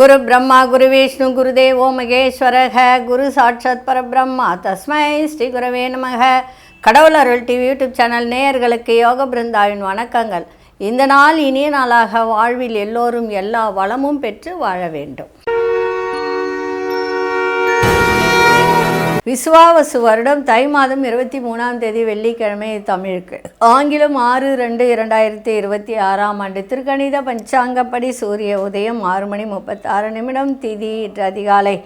குரு பிரம்மா குரு விஷ்ணு குருதேவோ மகேஸ்வரக குரு சாட்சாத் பரபிரம்மா தஸ்மை ஸ்ரீ குரவே நமக. கடவுள் அருள் டிவி யூடியூப் சேனல் நேயர்களுக்கு யோக பிருந்தாவின் வணக்கங்கள். இந்த நாள் இனிய நாளாக வாழ்வில் எல்லோரும் எல்லா வளமும் பெற்று வாழ வேண்டும். விசுவாவசு வருடம் தை மாதம் 23ஆம் தேதி வெள்ளிக்கிழமை தமிழுக்கு. ஆங்கிலம் 6/2/2026 திருக்கணித பஞ்சாங்கப்படி சூரிய உதயம் 6:36 திதி இன்று அதிகாலை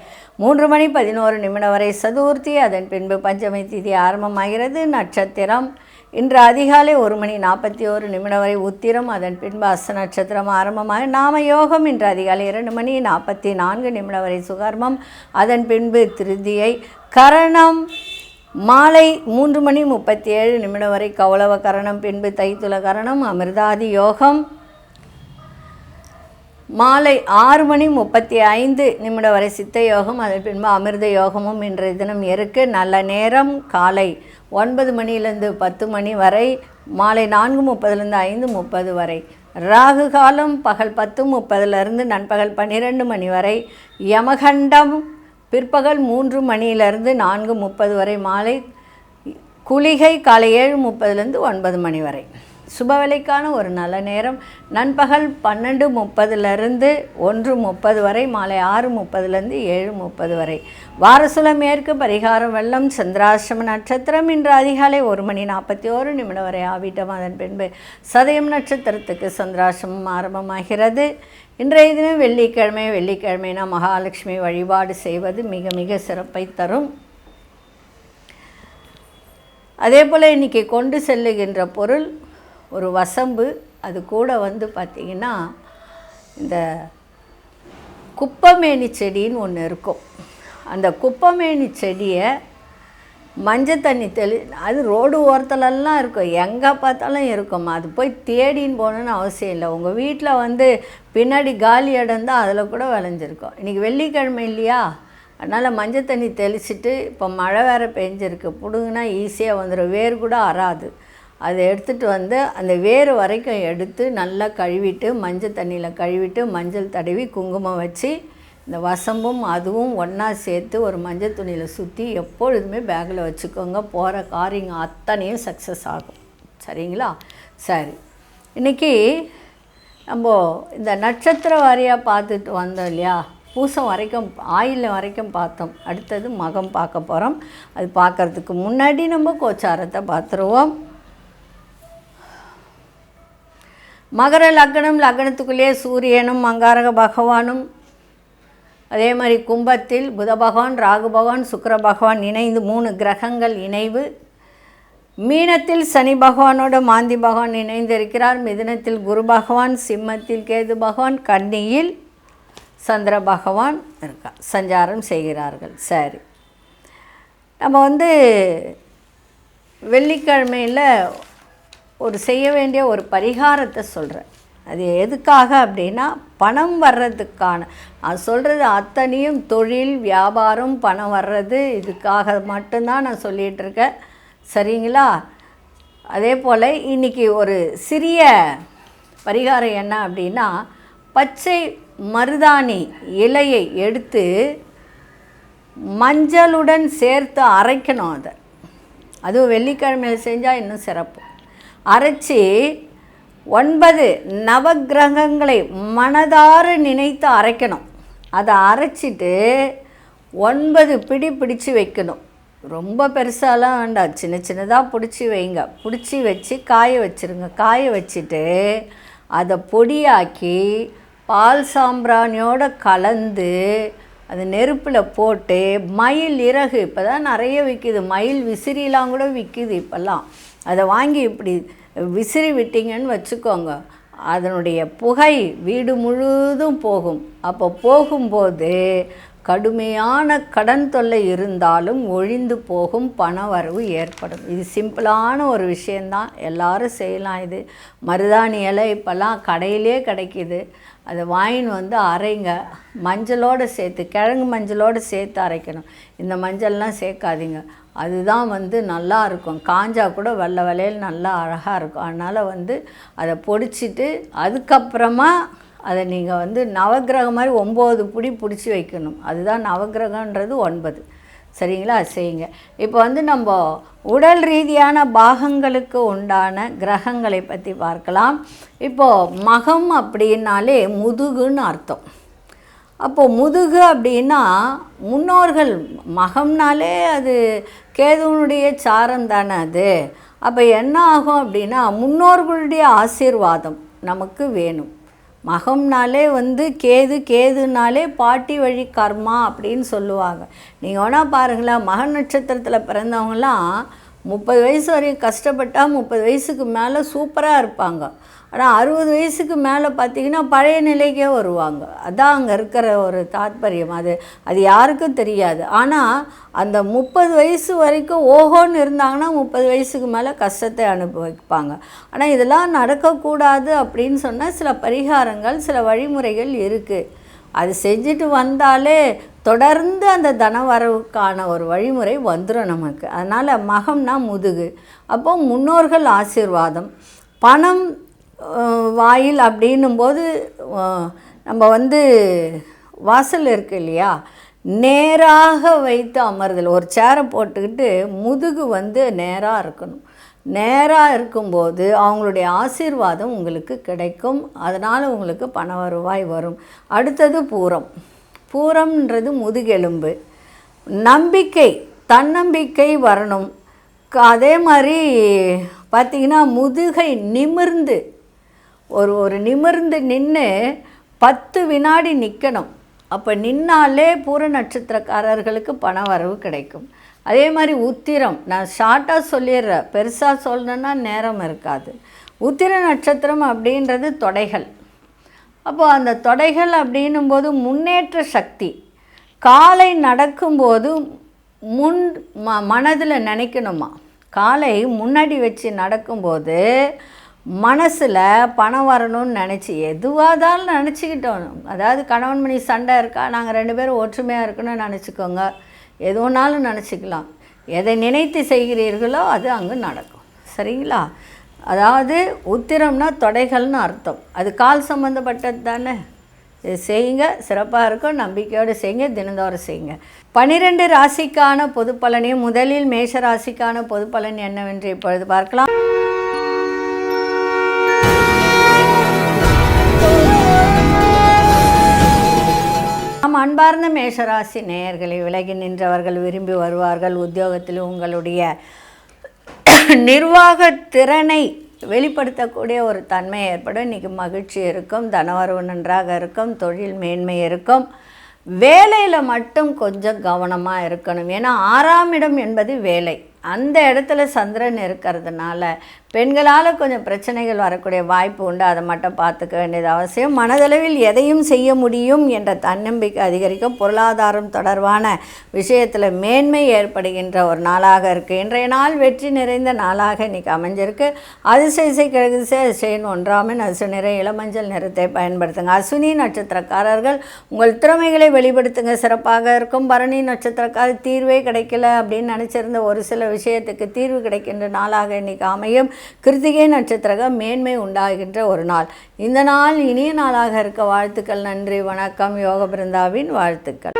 3:11 வரை சதுர்த்தி, அதன் பின்பு பஞ்சமி திதி ஆரம்பமாகிறது. நட்சத்திரம் இன்று அதிகாலை 1:41 வரை உத்திரம், அதன் பின்பு அஸ்த நட்சத்திரம் ஆரம்பமாக நாம யோகம் இன்று அதிகாலை 2:44 வரை சுகர்மம், அதன் பின்பு திருதியை, கரணம் மாலை 3:37 வரை கௌளவ கரணம், பின்பு தைத்துல கரணம், அமிர்தாதி யோகம் மாலை 6:35 வரை சித்த யோகம், அதன் பின்பு அமிர்த யோகமும் இன்றைய தினம் இருக்கு. நல்ல நேரம் காலை 9 மணியிலிருந்து 10 மணி வரை, மாலை 4:30 5:30 வரை. ராகு காலம் பகல் 10:30 நண்பகல் 12 மணி வரை. யமகண்டம் பிற்பகல் 3 மணியிலிருந்து 4:30 வரை. மாலை குளிகை காலை 7:30 9 மணி வரை. சுபவேளைக்கான ஒரு நல்ல நேரம் நண்பகல் 12:30 1:30 வரை, மாலை 6:30 7:30 வரை. வாரசுல மேற்கு பரிகாரம் வெள்ளம். சந்திராசிரம நட்சத்திரம் இன்று அதிகாலை 1:41 வரை ஆவிட்டம், அதன் பின்பு சதயம் நட்சத்திரத்துக்கு சந்திராசிரமம் ஆரம்பமாகிறது. இன்றைய தினம் வெள்ளிக்கிழமைனா மகாலட்சுமி வழிபாடு செய்வது மிக மிக சிறப்பை தரும். அதே போல் இன்றைக்கி கொண்டு செல்லுகின்ற பொருள் ஒரு வசம்பு. அது கூட பார்த்திங்கன்னா இந்த குப்பமேனி செடின்னு ஒன்று இருக்கும். அந்த குப்பமேனி செடியை மஞ்சள் தண்ணி அது ரோடு ஓரத்துலலாம் இருக்கும், எங்கே பார்த்தாலும் இருக்கும். அது போய் தேடின்னு போகணுன்னு அவசியம் இல்லை. உங்கள் வீட்டில் பின்னாடி காலி இடம் தான், அதில் கூட விளைஞ்சிருக்கும். இன்றைக்கி வெள்ளிக்கிழமை இல்லையா, அதனால் மஞ்சள் தண்ணி தெளிச்சிட்டு, இப்போ மழை வேறு பெஞ்சிருக்கு, பிடுங்குனா ஈஸியாக வந்துடும், வேர் கூட அறாது. அதை எடுத்துகிட்டு அந்த வேர் வரைக்கும் எடுத்து நல்லா கழுவிட்டு, மஞ்சள் தண்ணியில் கழுவிட்டு, மஞ்சள் தடவி குங்குமம் வச்சு, இந்த வசம்பும் அதுவும் ஒன்றா சேர்த்து ஒரு மஞ்சள் துணியில் சுற்றி எப்பொழுதுமே பேக்கில் வச்சுக்கோங்க. போகிற காரியங்க அத்தனையும் சக்ஸஸ் ஆகும். சரிங்களா? சரி, இன்றைக்கி நம்ம இந்த நட்சத்திர வாரியாக பார்த்துட்டு வந்தோம் இல்லையா, பூசம் வரைக்கும் ஆயில்யம் வரைக்கும் பார்த்தோம். அடுத்தது மகம் பார்க்க போகிறோம். அது பார்க்குறதுக்கு முன்னாடி நம்ம கோச்சாரத்தை பார்த்துருவோம். மகர லக்னம், லக்னத்துக்குள்ளேயே சூரியனும் அங்காரக பகவானும், அதே மாதிரி கும்பத்தில் புத பகவான், ராகு பகவான், சுக்கிர பகவான் இணைந்து 3 கிரகங்கள் இணைவு. மீனத்தில் சனி பகவானோட மாந்தி பகவான் இணைந்திருக்கிறார். மிதுனத்தில் குரு பகவான், சிம்மத்தில் கேது பகவான், கன்னியில் சந்திர பகவான் இருக்கார், சஞ்சாரம் செய்கிறார்கள். சரி, நம்ம வெள்ளிக்கிழமையில் ஒரு செய்ய வேண்டிய ஒரு பரிகாரத்தை சொல்கிறேன். அது எதுக்காக அப்படின்னா, பணம் வர்றதுக்கான. நான் சொல்கிறது அத்தனையும் தொழில் வியாபாரம் பணம் வர்றது, இதுக்காக மட்டும்தான் நான் சொல்லிகிட்ருக்கேன். சரிங்களா? அதே போல் இன்றைக்கி ஒரு சிறிய பரிகாரம் என்ன அப்படின்னா, பச்சை மருதாணி இலையை எடுத்து மஞ்சளுடன் சேர்த்து அரைக்கணும். அதுவும் வெள்ளிக்கிழமையில் செஞ்சால் இன்னும் சிறப்பு. அரைச்சி 9 நவக்கிரகங்களை மனதார நினைத்து அரைக்கணும். அதை அரைச்சிட்டு 9 பிடி பிடிச்சி வைக்கணும். ரொம்ப பெருசாலாம் வேண்டாம், சின்ன சின்னதாக பிடிச்சி வைங்க. பிடிச்சி வச்சு காய வச்சுருங்க. காய வச்சுட்டு அதை பொடியாக்கி பால் சாம்பிராணியோடு கலந்து அது நெருப்பில் போட்டு, மயில் இறகு இப்போ தான் நிறைய விற்கிது, மயில் விசிறிலாம் கூட விற்கிது இப்போல்லாம். அதை வாங்கி இப்படி விசிறி விட்டிங்கன்னு வச்சுக்கோங்க, அதனுடைய புகை வீடு முழுதும் போகும். அப்போ போகும்போது கடுமையான கடன் தொல்லை இருந்தாலும் ஒழிந்து போகும், பண வரவு ஏற்படும். இது சிம்பிளான ஒரு விஷயந்தான், எல்லாரும் செய்யலாம். இது மருதாணி இலை இப்போல்லாம் கடையிலே கிடைக்கிது. அதை வாங்கின்னு அரைங்க. மஞ்சளோடு சேர்த்து, கிழங்கு மஞ்சளோடு சேர்த்து அரைக்கணும். இந்த மஞ்சள்லாம் சேர்க்காதீங்க, அதுதான் நல்லா இருக்கும். காஞ்சா கூட வெள்ளை வெள்ளையில் நல்லா அழகாக இருக்கும். அதனால் அதை பொடிச்சிட்டு அதுக்கப்புறமா அதை நீங்கள் வந்து நவக்கிரகம் மாதிரி 9 பிடி பிடிச்சி வைக்கணும். அதுதான் நவக்கிரகன்றது 9. சரிங்களா? செய்யுங்க. இப்போ வந்து நம்ம உடல் ரீதியான பாகங்களுக்கு உண்டான கிரகங்களை பற்றி பார்க்கலாம். இப்போது மகம் அப்படின்னாலே முதுகுன்னு அர்த்தம். அப்போது முதுகு அப்படின்னா முன்னோர்கள், மகம்னாலே அது கேதுவனுடைய சாரம் தானே அது. அப்போ என்ன ஆகும் அப்படின்னா முன்னோர்களுடைய ஆசீர்வாதம் நமக்கு வேணும். மகம்னாலே வந்து கேதுனாலே பாட்டி வழி கர்மா அப்படின்னு சொல்லுவாங்க. நீங்கள் வேணால் பாருங்களேன், மக நட்சத்திரத்தில் பிறந்தவங்களாம் 30 வயசு வரையும் கஷ்டப்பட்டால் 30 வயசுக்கு மேலே சூப்பராக இருப்பாங்க. ஆனால் 60 வயசுக்கு மேலே பார்த்திங்கன்னா பழைய நிலைக்கே வருவாங்க. அதான் அங்கே இருக்கிற ஒரு தாத்பரியம். அது யாருக்கும் தெரியாது. ஆனால் அந்த 30 வயசு வரைக்கும் ஓஹோன்னு இருந்தாங்கன்னா 30 வயசுக்கு மேலே கஷ்டத்தை அனுபவிப்பாங்க. ஆனால் இதெல்லாம் நடக்கக்கூடாது அப்படின்னு சொன்னால் சில பரிகாரங்கள், சில வழிமுறைகள் இருக்குது. அது செஞ்சுட்டு வந்தாலே தொடர்ந்து அந்த தனவரவுக்கான ஒரு வழிமுறை வந்துடும் நமக்கு. அதனால் மகம்னா முதுகு. அப்போது முன்னோர்கள் ஆசீர்வாதம், பணம் வாயில் அப்படின்னும்போது நம்ம வந்து வாசல் இருக்குது இல்லையா, நேராக வைத்து அமர்தல். ஒரு சேரை போட்டுக்கிட்டு முதுகு வந்து நேராக இருக்கணும். நேராக இருக்கும்போது அவங்களுடைய ஆசீர்வாதம் உங்களுக்கு கிடைக்கும். அதனால் உங்களுக்கு பண வருவாய் வரும். அடுத்தது பூரம். பூரம்ன்றது முதுகெலும்பு. நம்பிக்கை, தன்னம்பிக்கை வரணும். அதே மாதிரி பார்த்திங்கன்னா முதுகை நிமிர்ந்து ஒரு நிமிர்ந்து நின்று 10 வினாடி நிற்கணும். அப்போ நின்னாலே பூர நட்சத்திரக்காரர்களுக்கு பண வரவு கிடைக்கும். அதே மாதிரி உத்திரம், நான் ஷார்ட்டாக சொல்லிடுறேன், பெருசாக சொல்லணுன்னா நேரம் இருக்காது. உத்திர நட்சத்திரம் அப்படின்றது தொடைகள். அப்போது அந்த தொடைகள் அப்படின்னும்போது முன்னேற்ற சக்தி. காலை நடக்கும்போது மனதில் நினைக்கணுமா, காலை முன்னாடி வச்சு நடக்கும்போது மனசில் பணம் வரணும்னு நினச்சி எதுவாதாலும் நினச்சிக்கிட்டோம். அதாவது கணவன் மணி சண்டை இருக்கா, நாங்கள் 2 பேரும் ஒற்றுமையாக இருக்கணும்னு நினச்சிக்கோங்க. எது ஒன்றாலும் நினச்சிக்கலாம். எதை நினைத்து செய்கிறீர்களோ அது அங்கே நடக்கும். சரிங்களா? அதாவது உத்திரம்னா தொடைகள்னு அர்த்தம். அது கால் சம்மந்தப்பட்டது தானே. இது செய்யுங்க, சிறப்பாக இருக்கும். நம்பிக்கையோடு செய்யுங்க, தினந்தோறும் செய்யுங்க. 12 ராசிக்கான பொது பலனையும் முதலில் மேஷ ராசிக்கான பொது பலன் என்னவென்று இப்பொழுது பார்க்கலாம். அன்பார்ந்த மேஷராசி நேயர்களை, விலகி நின்றவர்கள் விரும்பி வருவார்கள். உத்தியோகத்தில் உங்களுடைய நிர்வாக திறனை வெளிப்படுத்தக்கூடிய ஒரு தன்மை ஏற்படும். இன்றைக்கி மகிழ்ச்சி இருக்கும், தனவரவு நன்றாக இருக்கும், தொழில் மேன்மை இருக்கும். வேலையில் மட்டும் கொஞ்சம் கவனமாக இருக்கணும். ஏன்னா 6ஆம் இடம் என்பது வேலை. அந்த இடத்துல சந்திரன் இருக்கிறதுனால பெண்களால் கொஞ்சம் பிரச்சனைகள் வரக்கூடிய வாய்ப்பு உண்டு. அதை மட்டும் பார்த்துக்க வேண்டியது அவசியம். மனதளவில் எதையும் செய்ய முடியும் என்ற தன்னம்பிக்கை அதிகரிக்கும். பொருளாதாரம் தொடர்பான விஷயத்தில் மேன்மை ஏற்படுகின்ற ஒரு நாளாக இருக்குது. இன்றைய நாள் வெற்றி நிறைந்த நாளாக இன்றைக்கி அமைஞ்சிருக்கு. அதிசய கிழக்கு அதிசயன் 1ஆம் அசு நிற இளமஞ்சள் நிறத்தை பயன்படுத்துங்க. அஸ்வினி நட்சத்திரக்காரர்கள் உங்கள் திறமைகளை வெளிப்படுத்துங்க, சிறப்பாக இருக்கும். பரணி நட்சத்திரக்காரர் தீர்வே கிடைக்கல அப்படின்னு நினச்சிருந்த ஒரு சில விஷயத்துக்கு தீர்வு கிடைக்கின்ற நாளாக இன்றைக்கி அமையும். கிருத்திகை நட்சத்திரம் மேன்மை உண்டாகின்ற ஒரு நாள். இந்த நாள் இனிய நாளாக இருக்க வாழ்த்துக்கள். நன்றி, வணக்கம். யோக பிருந்தாவின் வாழ்த்துக்கள்.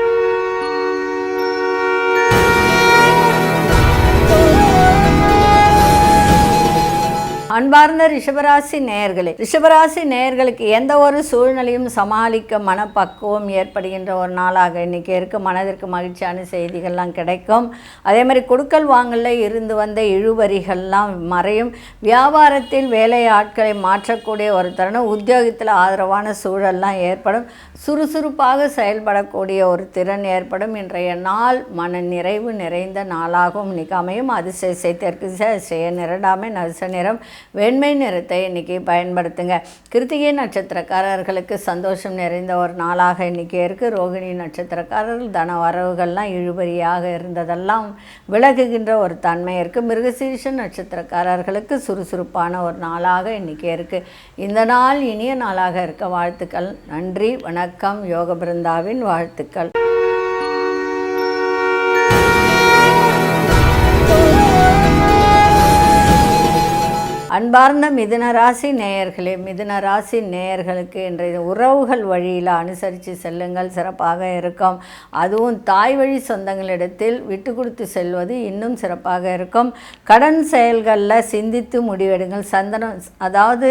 அன்பார்ந்த ரிஷபராசி நேயர்களே, ரிஷபராசி நேயர்களுக்கு எந்த ஒரு சூழ்நிலையும் சமாளிக்க மனப்பக்குவம் ஏற்படுகின்ற ஒரு நாளாக இன்றைக்கி இருக்குது. மனதிற்கு மகிழ்ச்சியான செய்திகள்லாம் கிடைக்கும். அதே மாதிரி கொடுக்கல் வாங்கலில் இருந்து வந்த இழுபறிகள்லாம் மறையும். வியாபாரத்தில் வேலை ஆட்களை மாற்றக்கூடிய ஒரு தருணம். உத்தியோகத்தில் ஆதரவான சூழல்லாம் ஏற்படும். சுறுசுறுப்பாக செயல்படக்கூடிய ஒரு திறன் ஏற்படும். இன்றைய நாள் மன நிறைவு நிறைந்த நாளாகவும் இன்றைக்கி அமையும். அதிசய தெற்கு செய்ய நிறடாமை நரிச நிறம் வெண்மை நிறத்தை இன்றைக்கி பயன்படுத்துங்க. கிருத்திகை நட்சத்திரக்காரர்களுக்கு சந்தோஷம் நிறைந்த ஒரு நாளாக இன்றைக்கி இருக்குது. ரோகிணி நட்சத்திரக்காரர்கள் தன வரவுகள்லாம் இழுபறியாக இருந்ததெல்லாம் விலகுகின்ற ஒரு தன்மை இருக்குது. மிருகசீரிஷ நட்சத்திரக்காரர்களுக்கு சுறுசுறுப்பான ஒரு நாளாக இன்றைக்கி இருக்குது. இந்த நாள் இனிய நாளாக இருக்க வாழ்த்துக்கள். நன்றி, வணக்கம். யோக பிருந்தாவின் வாழ்த்துக்கள். அன்பார்ந்த மிதுன ராசி நேயர்களே, மிதுன ராசி நேயர்களுக்கு இன்றைய உறவுகள் வழியில் அனுசரித்து செல்லுங்கள், சிறப்பாக இருக்கும். அதுவும் தாய் வழி சொந்தங்களிடத்தில் விட்டு கொடுத்து செல்வது இன்னும் சிறப்பாக இருக்கும். கடன் செயல்களில் சிந்தித்து முடிவெடுங்கள். அதாவது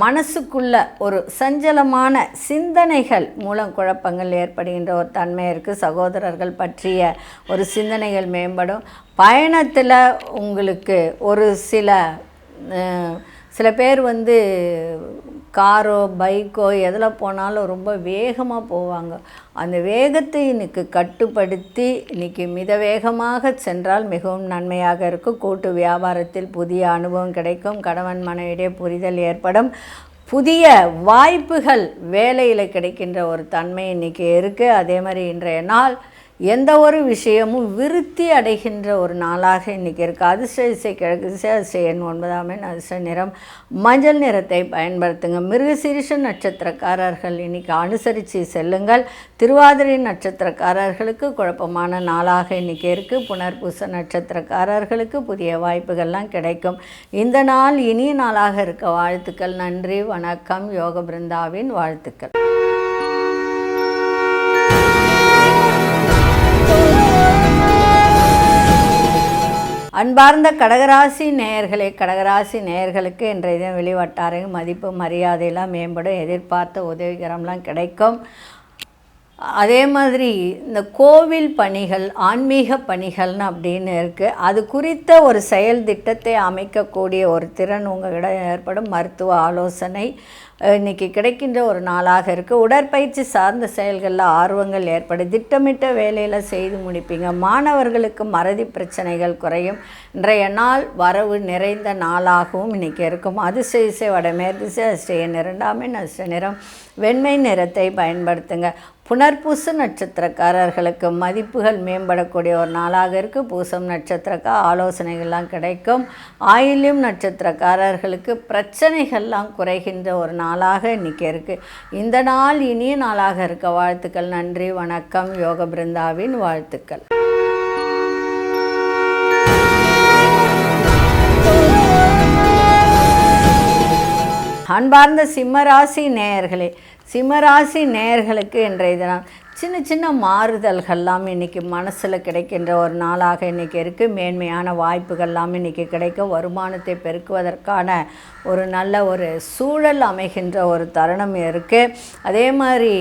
மனசுக்குள்ள ஒரு சஞ்சலமான சிந்தனைகள் மூலம் குழப்பங்கள் ஏற்படுகின்ற ஒரு தன்மை இருக்குது. சகோதரர்கள் பற்றிய ஒரு சிந்தனைகள் மேம்படும். பயணத்தில் உங்களுக்கு ஒரு சில பேர் காரோ பைக்கோ எதில் போனாலும் ரொம்ப வேகமாக போவாங்க. அந்த வேகத்தை இன்னைக்கு கட்டுப்படுத்தி இன்றைக்கி மித வேகமாக சென்றால் மிகவும் நன்மையாக இருக்கும். கூட்டு வியாபாரத்தில் புதிய அனுபவம் கிடைக்கும். கணவன் மனைவியிடையே புரிதல் ஏற்படும். புதிய வாய்ப்புகள் வேலையில் கிடைக்கின்ற ஒரு தன்மை இன்றைக்கி இருக்குது. அதே மாதிரி இன்றைய நாள் எந்த ஒரு விஷயமும் விருத்தி அடைகின்ற ஒரு நாளாக இன்றைக்கி இருக்குது. அதிர்ஷ்ட திசை கிழக்கு திசை, அதிர்ஷ்ட எண் 9, அதிர்ஷ்ட நிறம் மஞ்சள் நிறத்தை பயன்படுத்துங்க. மிருகசீரிஷ நட்சத்திரக்காரர்கள் இன்றைக்கி அனுசரித்து செல்லுங்கள். திருவாதிரை நட்சத்திரக்காரர்களுக்கு குழப்பமான நாளாக இன்றைக்கி இருக்குது. புனர்பூச நட்சத்திரக்காரர்களுக்கு புதிய வாய்ப்புகள்லாம் கிடைக்கும். இந்த நாள் இனிய நாளாக இருக்க வாழ்த்துக்கள். நன்றி, வணக்கம். யோக பிருந்தாவின் வாழ்த்துக்கள். அன்பார்ந்த கடகராசி நேயர்களே, கடகராசி நேயர்களுக்கு இன்றைய தினம் வெளிவட்டார மதிப்பு மரியாதையெல்லாம் மேம்படும். எதிர்பார்த்த உதவிகரம்லாம் கிடைக்கும். அதே மாதிரி இந்த கோவில் பணிகள், ஆன்மீக பணிகள்னு அப்படின்னு இருக்குது. அது குறித்த ஒரு செயல் திட்டத்தை அமைக்கக்கூடிய ஒரு திறன் உங்களிடம் ஏற்படும். மருத்துவ ஆலோசனை இன்றைக்கி கிடைக்கின்ற ஒரு நாளாக இருக்குது. உடற்பயிற்சி சார்ந்த செயல்களில் ஆர்வங்கள் ஏற்படும். திட்டமிட்ட வேலையில் செய்து முடிப்பீங்க. மாணவர்களுக்கு மறதி பிரச்சனைகள் குறையும். இன்றைய நாள் வரவு நிறைந்த நாளாகவும் இன்றைக்கி இருக்கும். அதிர்ஷ்ட திசை வடமேற்கு திசை, அதிர்ஷ்ட எண் 2, அதிர்ஷ்ட நிறம் வெண்மை நிறத்தை பயன்படுத்துங்க. புனர்பூச நட்சத்திரக்காரர்களுக்கு மதிப்புகள் மேம்படக்கூடிய ஒரு நாளாக இருக்குது. பூசம் நட்சத்திரக்கா ஆலோசனைகள்லாம் கிடைக்கும். ஆயில்யம் நட்சத்திரக்காரர்களுக்கு பிரச்சனைகள்லாம் குறைகின்ற ஒரு நாளாக இன்றைக்கி இருக்குது. இந்த நாள் இனிய நாளாக இருக்க வாழ்த்துக்கள். நன்றி, வணக்கம். யோக பிருந்தாவின் வாழ்த்துக்கள். அன்பார்ந்த சிம்மராசி நேயர்களே, சிம்மராசி நேயர்களுக்கு இன்றைய தினம் சின்ன சின்ன மாறுதல்கள்லாம் இன்றைக்கி மனசில் கிடைக்கின்ற ஒரு நாளாக இன்றைக்கி இருக்குது. மேன்மையான வாய்ப்புகள்லாம் இன்றைக்கி கிடைக்கும். வருமானத்தை பெருக்குவதற்கான ஒரு நல்ல ஒரு சூழல் அமைகின்ற ஒரு தருணம் இருக்குது. அதே மாதிரி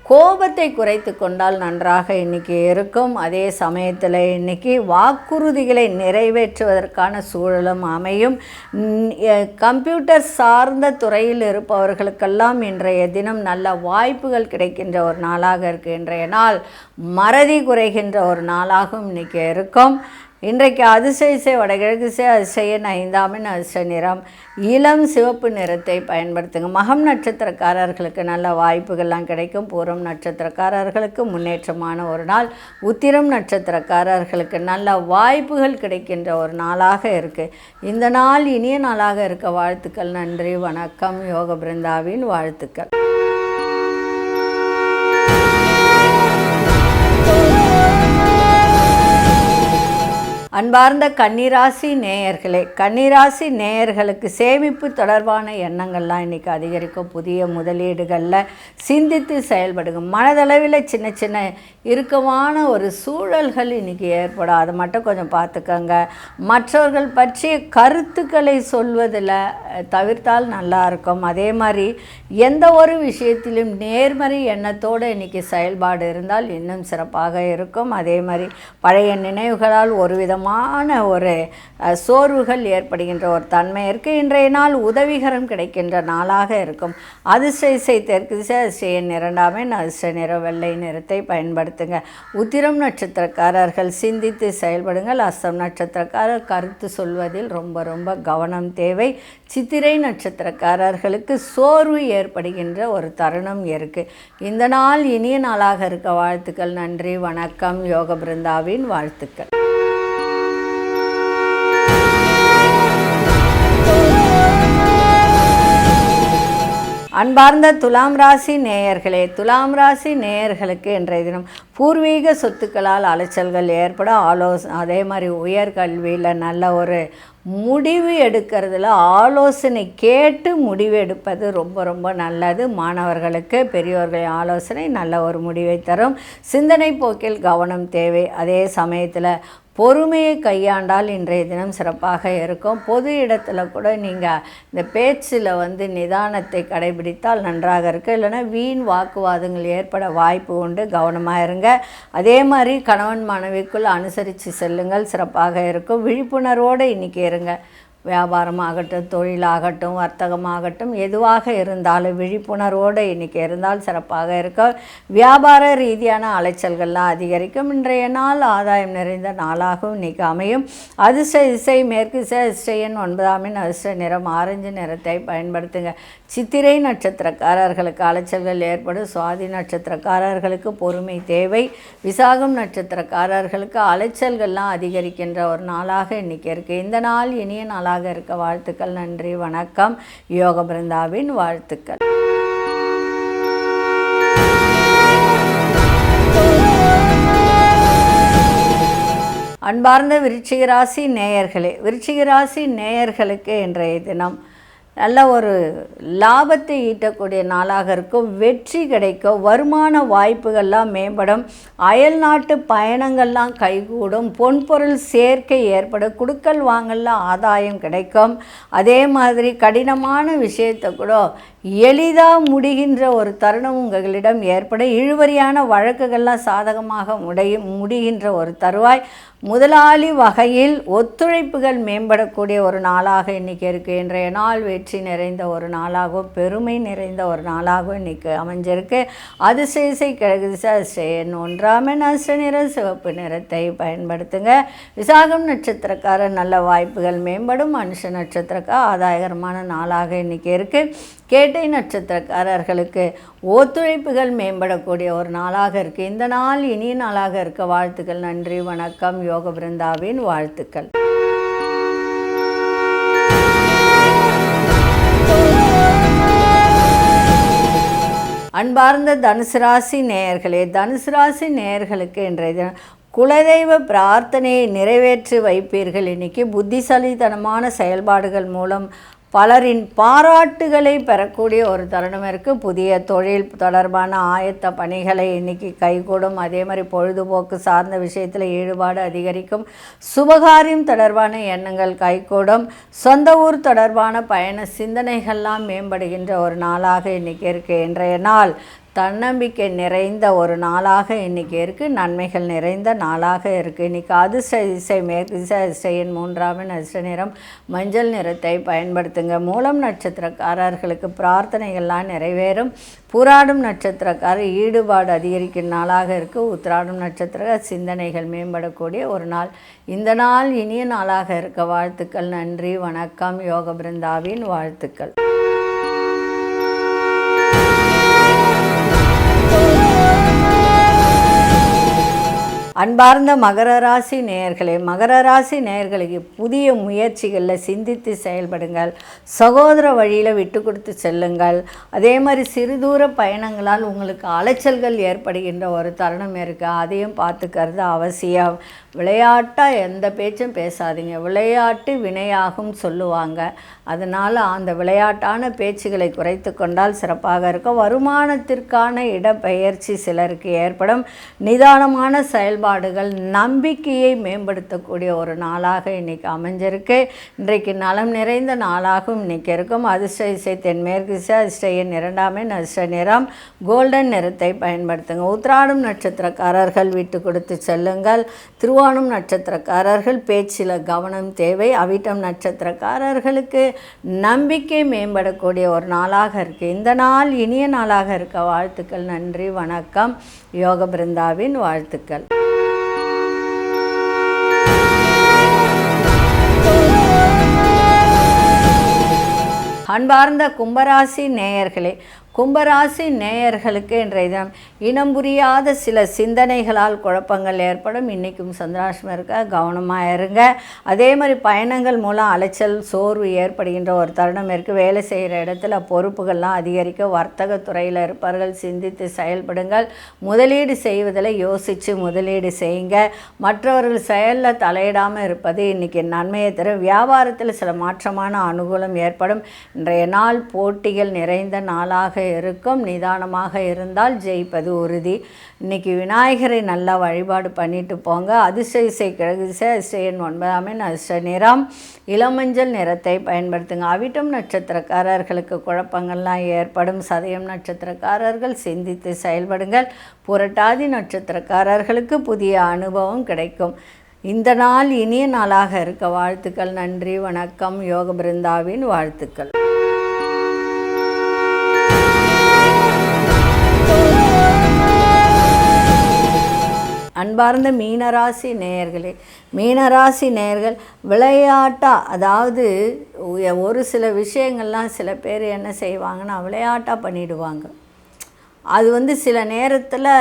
கோபத்தை குறைத்து கொண்டால் நன்றாக இன்றைக்கி இருக்கும். அதே சமயத்தில் இன்றைக்கி வாக்குறுதிகளை நிறைவேற்றுவதற்கான சூழலும் அமையும். கம்ப்யூட்டர் சார்ந்த துறையில் இருப்பவர்களுக்கெல்லாம் இன்றைய தினம் நல்ல வாய்ப்புகள் கிடைக்கின்ற ஒரு நாளாக இருக்குது. இன்றைய நாள் மறதி குறைகின்ற ஒரு நாளாகவும் இன்றைக்கி இருக்கும். இன்றைக்கு அதிர்ஷ்ட திசை வடகிழக்கு திசை, அதிர்ஷ்ட எண் 5, அதிர்ஷ்ட நிறம் இளம் சிவப்பு நிறத்தை பயன்படுத்துங்க. மகம் நட்சத்திரக்காரர்களுக்கு நல்ல வாய்ப்புகள்லாம் கிடைக்கும். பூரம் நட்சத்திரக்காரர்களுக்கு முன்னேற்றமான ஒரு நாள். உத்திரம் நட்சத்திரக்காரர்களுக்கு நல்ல வாய்ப்புகள் கிடைக்கின்ற ஒரு நாளாக இருக்குது. இந்த நாள் இனிய நாளாக இருக்க வாழ்த்துக்கள். நன்றி, வணக்கம். யோக பிருந்தாவின் வாழ்த்துக்கள். அன்பார்ந்த கன்னிராசி நேயர்களே, கன்னிராசி நேயர்களுக்கு சேமிப்பு தொடர்பான எண்ணங்கள்லாம் இன்றைக்கி அதிகரிக்கும். புதிய முதலீடுகளில் சிந்தித்து செயல்படுங்க. மனதளவில் சின்ன சின்ன இறுக்கமான ஒரு சூழல்கள் இன்றைக்கி ஏற்படும். அதை மட்டும் கொஞ்சம் பார்த்துக்கோங்க. மற்றவர்கள் பற்றிய கருத்துக்களை சொல்வதில் தவிர்த்தால் நல்லாயிருக்கும். அதே மாதிரி எந்த ஒரு விஷயத்திலும் நேர்மறை எண்ணத்தோடு இன்றைக்கி செயல்பாடு இருந்தால் இன்னும் சிறப்பாக இருக்கும். அதே மாதிரி பழைய நினைவுகளால் ஒரு விதமான ஒரு சோர்வுகள் ஏற்படுகின்ற ஒரு தன்மை இருக்குது. இன்றைய நாள் உதவிகரம் கிடைக்கின்ற நாளாக இருக்கும். அதிர்ஷ்ட திசை தெற்கு திசை, அதிர்ஷ்ட எண் 2, அதிர்ஷ்ட நிறம் வெள்ளை நிறத்தை பயன்படுத்துங்க. உத்திரம் நட்சத்திரக்காரர்கள் சிந்தித்து செயல்படுங்கள். அஸ்தம் நட்சத்திரக்காரர் கருத்து சொல்வதில் ரொம்ப ரொம்ப கவனம் தேவை. சித்திரை நட்சத்திரக்காரர்களுக்கு சோர்வு ஏற்படுகின்ற ஒரு தருணம் இருக்குது. இந்த நாள் இனிய நாளாக இருக்க வாழ்த்துக்கள். நன்றி, வணக்கம். யோக பிருந்தாவின் வாழ்த்துக்கள். அன்பார்ந்த துலாம் ராசி நேயர்களே, துலாம் ராசி நேயர்களுக்கு இன்றைய தினம் பூர்வீக சொத்துக்களால் அலைச்சல்கள் ஏற்பட அதே மாதிரி உயர்கல்வியில் நல்ல ஒரு முடிவு எடுக்கிறதுல ஆலோசனை கேட்டு முடிவு எடுப்பது ரொம்ப ரொம்ப நல்லது. மாணவர்களுக்கு பெரியோர்களின் ஆலோசனை நல்ல ஒரு முடிவை தரும். சிந்தனை போக்கில் கவனம் தேவை. அதே சமயத்தில் பொறுமையை கையாண்டால் இன்றைய தினம் சிறப்பாக இருக்கும். பொது இடத்துல கூட நீங்கள் இந்த பேச்சில் நிதானத்தை கடைபிடித்தால் நன்றாக இருக்குது. இல்லைனா வீண் வாக்குவாதங்கள் ஏற்பட வாய்ப்பு உண்டு, கவனமாக இருங்க. அதே மாதிரி கணவன் மனைவிக்குள் அனுசரித்து செல்லுங்கள், சிறப்பாக இருக்கும். விழிப்புணர்வோடு இன்றைக்கி இருங்க. வியாபாரமாகட்டும், தொழிலாகட்டும், வர்த்தகமாகட்டும், எதுவாக இருந்தாலும் விழிப்புணர்வோடு இன்றைக்கி இருந்தால் சிறப்பாக இருக்கும். வியாபார ரீதியான அலைச்சல்கள்லாம் அதிகரிக்கும். இன்றைய நாள் ஆதாயம் நிறைந்த நாளாகவும் இன்றைக்கி அமையும். அதிர்ஷ்ட திசை மேற்கு திசை, அதிர்ஷ்ட எண் 9 அதிர்ஷ்ட நிறம் ஆரஞ்சு நிறத்தை பயன்படுத்துங்க. சித்திரை நட்சத்திரக்காரர்களுக்கு அலைச்சல்கள் ஏற்படும். சுவாதி நட்சத்திரக்காரர்களுக்கு பொறுமை தேவை. விசாகம் நட்சத்திரக்காரர்களுக்கு அலைச்சல்கள்லாம் அதிகரிக்கின்ற ஒரு நாளாக இன்றைக்கி இருக்குது. இந்த நாள் இனிய நாளாக இருக்க வாழ்த்துக்கள். நன்றி, வணக்கம். யோக பிருந்தாவின் வாழ்த்துக்கள். அன்பார்ந்த விருச்சிக ராசி நேயர்களே, விருச்சிக ராசி நேயர்களுக்கு இன்றைய தினம் நல்ல ஒரு லாபத்தை ஈட்டக்கூடிய நாளாக இருக்கும். வெற்றி கிடைக்கும். வருமான வாய்ப்புகள்லாம் மேம்படும். அயல் நாட்டு பயணங்கள்லாம் கைகூடும். பொன்பொருள் சேர்க்கை ஏற்படும். குடுக்கல் வாங்கலாம் ஆதாயம் கிடைக்கும். அதே மாதிரி கடினமான விஷயத்தை கூட எளிதாக முடிகின்ற ஒரு தருணம் உங்களிடம் ஏற்படும். இழுவரியான வழக்குகள்லாம் சாதகமாக முடிகின்ற ஒரு தருவாய். முதலாளி வகையில் ஒத்துழைப்புகள் மேம்படக்கூடிய ஒரு நாளாக இன்றைக்கி இருக்குது. இன்றைய நாள் வெற்றி நிறைந்த ஒரு நாளாகவும் பெருமை நிறைந்த ஒரு நாளாகவும் இன்றைக்கி அமைஞ்சிருக்கு. அதிசய கிழக்கு திசை, அதிர்ஷ்ட எண் 1 அதிர்ஷ்ட நிறம் சிவப்பு நிறத்தை பயன்படுத்துங்க. விசாகம் நட்சத்திரக்காரர் நல்ல வாய்ப்புகள் மேம்படும். மனுஷ நட்சத்திரக்கார ஆதாயகரமான நாளாக இன்றைக்கி இருக்குது. கேட்டை நட்சத்திரக்காரர்களுக்கு ஒத்துழைப்புகள் மேம்படக்கூடிய ஒரு நாளாக இருக்குது. இந்த நாள் இனிய நாளாக இருக்க வாழ்த்துக்கள். நன்றி, வணக்கம். யோக பிருந்தாவின் வாழ்த்துக்கள். அன்பார்ந்த தனுசு ராசி நேயர்களே, தனுசு ராசி நேயர்களுக்கு இன்றைய தினம் குலதெய்வ பிரார்த்தனையை நிறைவேற்றி வைப்பீர்கள். இன்றைக்கி புத்திசாலித்தனமான செயல்பாடுகள் மூலம் பலரின் பாராட்டுகளை பெறக்கூடிய ஒரு தருணம் இருக்குது. புதிய தொழில் தொடர்பான ஆயத்த பணிகளை இன்றைக்கி கைகூடும். அதே மாதிரி பொழுதுபோக்கு சார்ந்த விஷயத்தில் ஈடுபாடு அதிகரிக்கும். சுபகாரியம் தொடர்பான எண்ணங்கள் கைகூடும். சொந்த ஊர் தொடர்பான பயண சிந்தனைகள்லாம் மேம்படுகின்ற ஒரு நாளாக இன்றைக்கி இருக்குது. இன்றைய நாள் தன்னம்பிக்கை நிறைந்த ஒரு நாளாக இன்றைக்கி இருக்குது. நன்மைகள் நிறைந்த நாளாக இருக்குது. இன்றைக்கி அதிர்ஷ்ட திசை மேற்கு திசை, அதிர்ஷ்ட எண் 3 அதிர்ஷ்ட நிறம் மஞ்சள் நிறத்தை பயன்படுத்துங்க. மூலம் நட்சத்திரக்காரர்களுக்கு பிரார்த்தனைகள்லாம் நிறைவேறும். பூராடும் நட்சத்திரக்காரர் ஈடுபாடு அதிகரிக்கும் நாளாக இருக்குது. உத்திராடும் நட்சத்திர சிந்தனைகள் மேம்படக்கூடிய ஒரு நாள். இந்த நாள் இனிய நாளாக இருக்க வாழ்த்துக்கள். நன்றி, வணக்கம். யோக பிருந்தாவின் வாழ்த்துக்கள். அன்பார்ந்த மகர ராசி நேயர்களே, மகர ராசி நேயர்களுக்கு புதிய முயற்சிகளில் சிந்தித்து செயல்படுங்கள். சகோதர வழியில் விட்டு கொடுத்து செல்லுங்கள். அதே மாதிரி சிறுதூர பயணங்களால் உங்களுக்கு அலைச்சல்கள் ஏற்படுகின்ற ஒரு தருணம் இருக்குது. அதையும் பார்த்துக்கிறது அவசியம். விளையாட்டாக எந்த பேச்சும் பேசாதீங்க. விளையாட்டு வினையாகும் சொல்லுவாங்க. அதனால் அந்த விளையாட்டான பேச்சுகளை குறைத்து கொண்டால் சிறப்பாக இருக்கும். வருமானத்திற்கான இடப்பெயர்ச்சி சிலருக்கு ஏற்படும். நிதானமான செயல்பாடுகள் நம்பிக்கையை மேம்படுத்தக்கூடிய ஒரு நாளாக இன்றைக்கி அமைஞ்சிருக்கு. இன்றைக்கு நலம் நிறைந்த நாளாகவும் இன்றைக்கி இருக்கும். அதிர்ஷ்ட திசை தென்மேற்கு திசை, அதிர்ஷ்ட எண் 2 அதிர்ஷ்ட நிறம் கோல்டன் நிறத்தை பயன்படுத்துங்க. உத்திராடம் நட்சத்திரக்காரர்கள் விட்டு கொடுத்து செல்லுங்கள். திருவோணம் நட்சத்திரக்காரர்கள் பேச்சில் கவனம் தேவை. அவிட்டம் நட்சத்திரக்காரர்களுக்கு நம்பிக்கை மேம்படக்கூடிய ஒரு நாளாக இருக்குது. இந்த நாள் இனிய நாளாக இருக்க வாழ்த்துக்கள். நன்றி, வணக்கம். யோக பிருந்தாவின் வாழ்த்துக்கள். அன்பார்ந்த கும்பராசி நேயர்களே, கும்பராசி நேயர்களுக்கு இன்றைய தினம் இனம் புரியாத சில சிந்தனைகளால் குழப்பங்கள் ஏற்படும். இன்றைக்கும் சந்திராஷ்டமம் இருக்க கவனமாக இருங்க. அதே மாதிரி பயணங்கள் மூலம் அலைச்சல் சோர்வு ஏற்படுகின்ற ஒரு தருணம் இருக்குது. வேலை செய்கிற இடத்துல பொறுப்புகள்லாம் அதிகரிக்க, வர்த்தக துறையில் இருப்பவர்கள் சிந்தித்து செயல்படுங்கள். முதலீடு செய்வதில் யோசித்து முதலீடு செய்யுங்க. மற்றவர்கள் செயலில் தலையிடாமல் இருப்பது இன்றைக்கி நன்மையை தரும். வியாபாரத்தில் சில மாற்றமான அனுகூலம் ஏற்படும். இன்றைய நாள் போட்டிகள் நிறைந்த நாளாக இருக்கும். நிதானமாக இருந்தால் ஜெயிப்பது உறுதி. இன்னைக்கு விநாயகரை நல்லா வழிபாடு பண்ணிட்டு போங்க. அதிர்ஷ்ட இசை கிழக்கு திசை, அதிர்ஷ்ட எண் 9, அதிர்ஷ்ட நிறம் இளமஞ்சள் நிறத்தை பயன்படுத்துங்க. அவிட்டம் நட்சத்திரக்காரர்களுக்கு குழப்பங்கள்லாம் ஏற்படும். சதயம் நட்சத்திரக்காரர்கள் சிந்தித்து செயல்படுங்கள். புரட்டாதி நட்சத்திரக்காரர்களுக்கு புதிய அனுபவம் கிடைக்கும். இந்த நாள் இனிய நாளாக இருக்க வாழ்த்துக்கள். நன்றி, வணக்கம். யோக பிருந்தாவின் வாழ்த்துக்கள். அன்பார்ந்த மீனராசி நேயர்களே, மீனராசி நேயர்கள் விளையாட்டாக, அதாவது ஒரு சில விஷயங்கள்லாம் சில பேர் என்ன செய்வாங்கன்னா விளையாட்டாக பண்ணிடுவாங்க. அது சில நேரத்தில்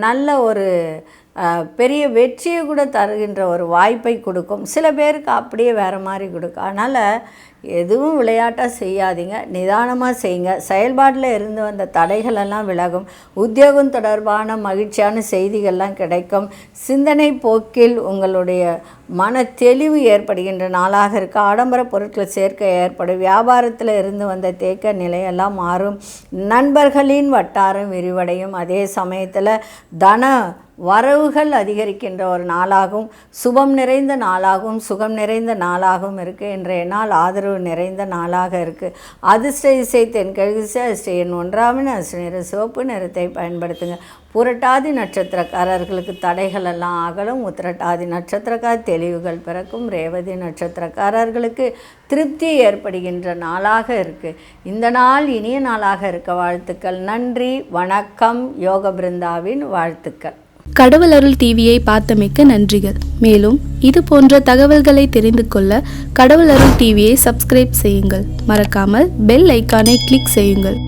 நல்ல ஒரு பெரிய வெற்றியை கூட தருகின்ற ஒரு வாய்ப்பை கொடுக்கும். சில பேருக்கு அப்படியே வேறு மாதிரி கொடுக்கும். அதனால் எதுவும் விளையாட்டாக செய்யாதீங்க, நிதானமாக செய்யுங்க. செயல்பாட்டில் இருந்து வந்த தடைகளெல்லாம் விலகும். உத்தியோகம் தொடர்பான மகிழ்ச்சியான செய்திகள்லாம் கிடைக்கும். சிந்தனை போக்கில் உங்களுடைய மன தெளிவு ஏற்படுகின்ற நாளாக இருக்க. ஆடம்பர பொருட்களை சேர்க்க ஏற்படும். வியாபாரத்தில் இருந்து வந்த தேக்க நிலையெல்லாம் மாறும். நண்பர்களின் வட்டாரம் விரிவடையும். அதே சமயத்தில் தன வரவுகள் அதிகரிக்கின்ற ஒரு நாளாகவும் சுபம் நிறைந்த நாளாகவும் சுகம் நிறைந்த நாளாகவும் இருக்குது. இன்றைய நாள் ஆதரவு நிறைந்த நாளாக இருக்குது. அதிர்ஷ்ட இசை தென்கிழக்கு திசை, அதிர்ஷ்ட எண் 1, அதிர்ஷ்ட நிற சிவப்பு நிறத்தை பயன்படுத்துங்க. புரட்டாதி நட்சத்திரக்காரர்களுக்கு தடைகள் எல்லாம் அகலும். உத்திரட்டாதி நட்சத்திரக்கார தெளிவுகள் பிறக்கும். ரேவதி நட்சத்திரக்காரர்களுக்கு திருப்தி ஏற்படுகின்ற நாளாக இருக்குது. இந்த நாள் இனிய நாளாக இருக்க வாழ்த்துக்கள். நன்றி, வணக்கம். யோக பிருந்தாவின் வாழ்த்துக்கள். கடவுள் அருள் டிவியை பார்த்தமைக்க நன்றிகள். மேலும் இது போன்ற தகவல்களை தெரிந்து கொள்ள கடவுள் அருள் டிவியை சப்ஸ்கிரைப் செய்யுங்கள். மறக்காமல் பெல் ஐக்கானை கிளிக் செய்யுங்கள்.